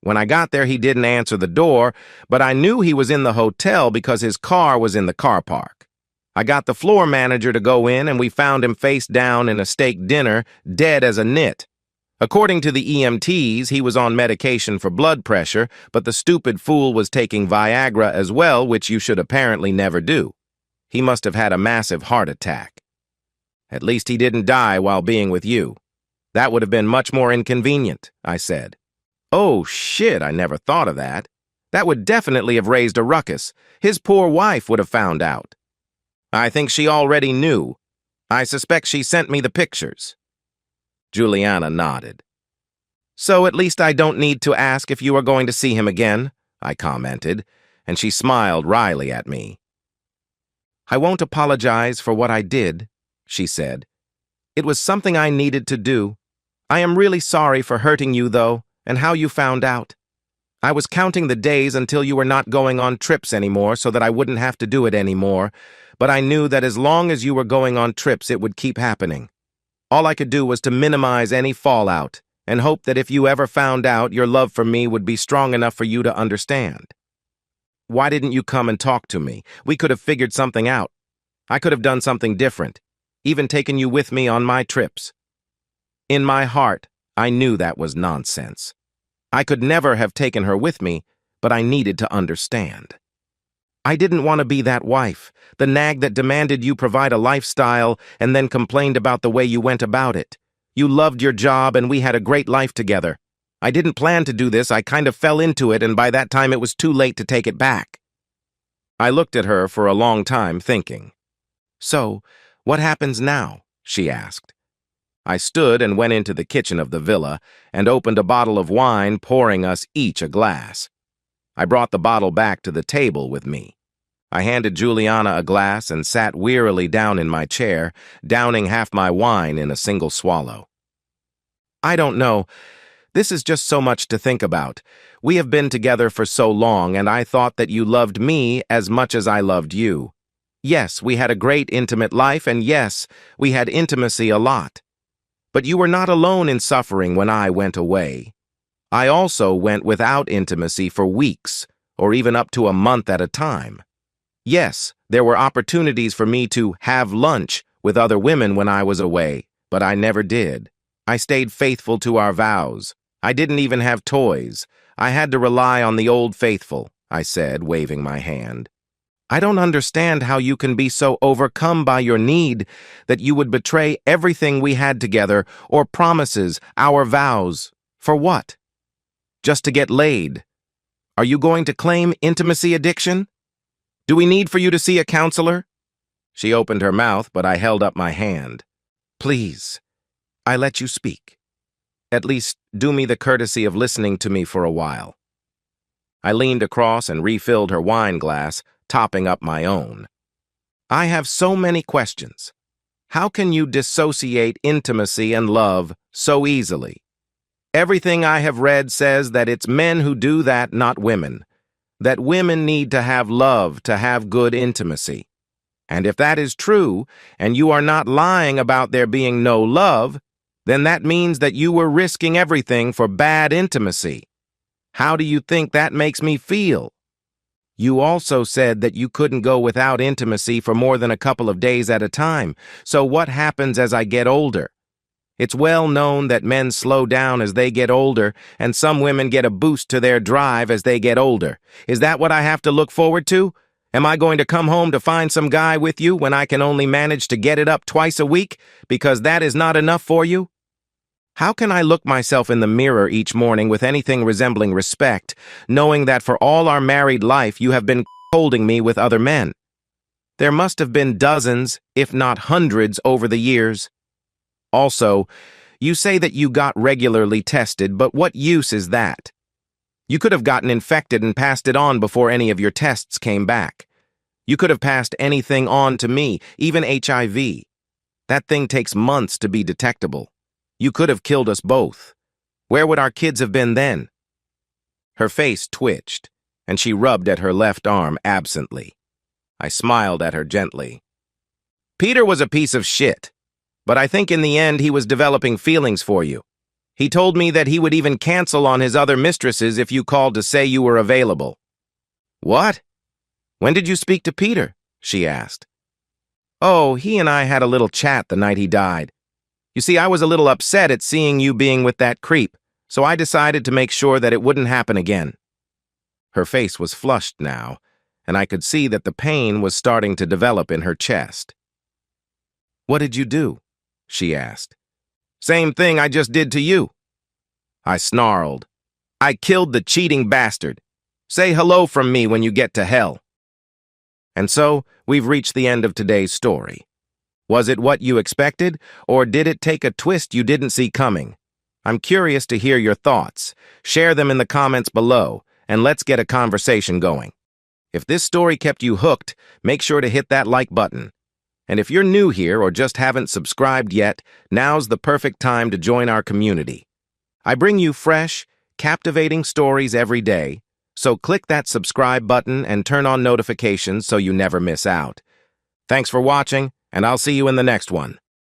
When I got there, he didn't answer the door, but I knew he was in the hotel because his car was in the car park. I got the floor manager to go in, and we found him face down in a steak dinner, dead as a nit. According to the EMTs, he was on medication for blood pressure, but the stupid fool was taking Viagra as well, which you should apparently never do. He must have had a massive heart attack. At least he didn't die while being with you. That would have been much more inconvenient, I said. Oh, shit, I never thought of that. That would definitely have raised a ruckus. His poor wife would have found out. I think she already knew. I suspect she sent me the pictures. Juliana nodded. So at least I don't need to ask if you are going to see him again, I commented, and she smiled wryly at me. I won't apologize for what I did, she said. It was something I needed to do. I am really sorry for hurting you, though, and how you found out. I was counting the days until you were not going on trips anymore so that I wouldn't have to do it anymore, but I knew that as long as you were going on trips, it would keep happening. All I could do was to minimize any fallout and hope that if you ever found out, your love for me would be strong enough for you to understand. Why didn't you come and talk to me? We could have figured something out. I could have done something different, even taken you with me on my trips. In my heart, I knew that was nonsense. I could never have taken her with me, but I needed to understand. I didn't want to be that wife, the nag that demanded you provide a lifestyle and then complained about the way you went about it. You loved your job and we had a great life together. I didn't plan to do this, I kind of fell into it, and by that time it was too late to take it back. I looked at her for a long time, thinking. So, what happens now? She asked. I stood and went into the kitchen of the villa and opened a bottle of wine, pouring us each a glass. I brought the bottle back to the table with me. I handed Juliana a glass and sat wearily down in my chair, downing half my wine in a single swallow. I don't know. This is just so much to think about. We have been together for so long, and I thought that you loved me as much as I loved you. Yes, we had a great intimate life, and yes, we had intimacy a lot. But you were not alone in suffering when I went away. I also went without intimacy for weeks, or even up to a month at a time. Yes, there were opportunities for me to have lunch with other women when I was away, but I never did. I stayed faithful to our vows. I didn't even have toys. I had to rely on the old faithful, I said, waving my hand. I don't understand how you can be so overcome by your need that you would betray everything we had together, or promises, our vows. For what? Just to get laid. Are you going to claim intimacy addiction? Do we need for you to see a counselor? She opened her mouth, but I held up my hand. Please, I let you speak. At least, do me the courtesy of listening to me for a while. I leaned across and refilled her wine glass, topping up my own. I have so many questions. How can you dissociate intimacy and love so easily? Everything I have read says that it's men who do that, not women. That women need to have love to have good intimacy. And if that is true, and you are not lying about there being no love, then that means that you were risking everything for bad intimacy. How do you think that makes me feel? You also said that you couldn't go without intimacy for more than a couple of days at a time. So what happens as I get older? It's well known that men slow down as they get older, and some women get a boost to their drive as they get older. Is that what I have to look forward to? Am I going to come home to find some guy with you when I can only manage to get it up twice a week because that is not enough for you? How can I look myself in the mirror each morning with anything resembling respect, knowing that for all our married life you have been holding me with other men? There must have been dozens, if not hundreds, over the years. Also, you say that you got regularly tested, but what use is that? You could have gotten infected and passed it on before any of your tests came back. You could have passed anything on to me, even HIV. That thing takes months to be detectable. You could have killed us both. Where would our kids have been then? Her face twitched, and she rubbed at her left arm absently. I smiled at her gently. Peter was a piece of shit. But I think in the end he was developing feelings for you. He told me that he would even cancel on his other mistresses if you called to say you were available. What? When did you speak to Peter? She asked. Oh, he and I had a little chat the night he died. You see, I was a little upset at seeing you being with that creep, so I decided to make sure that it wouldn't happen again. Her face was flushed now, and I could see that the pain was starting to develop in her chest. What did you do? She asked. Same thing I just did to you. I snarled. I killed the cheating bastard. Say hello from me when you get to hell. And so, we've reached the end of today's story. Was it what you expected, or did it take a twist you didn't see coming? I'm curious to hear your thoughts. Share them in the comments below, and let's get a conversation going. If this story kept you hooked, make sure to hit that like button. And if you're new here or just haven't subscribed yet, now's the perfect time to join our community. I bring you fresh, captivating stories every day, so click that subscribe button and turn on notifications so you never miss out. Thanks for watching, and I'll see you in the next one.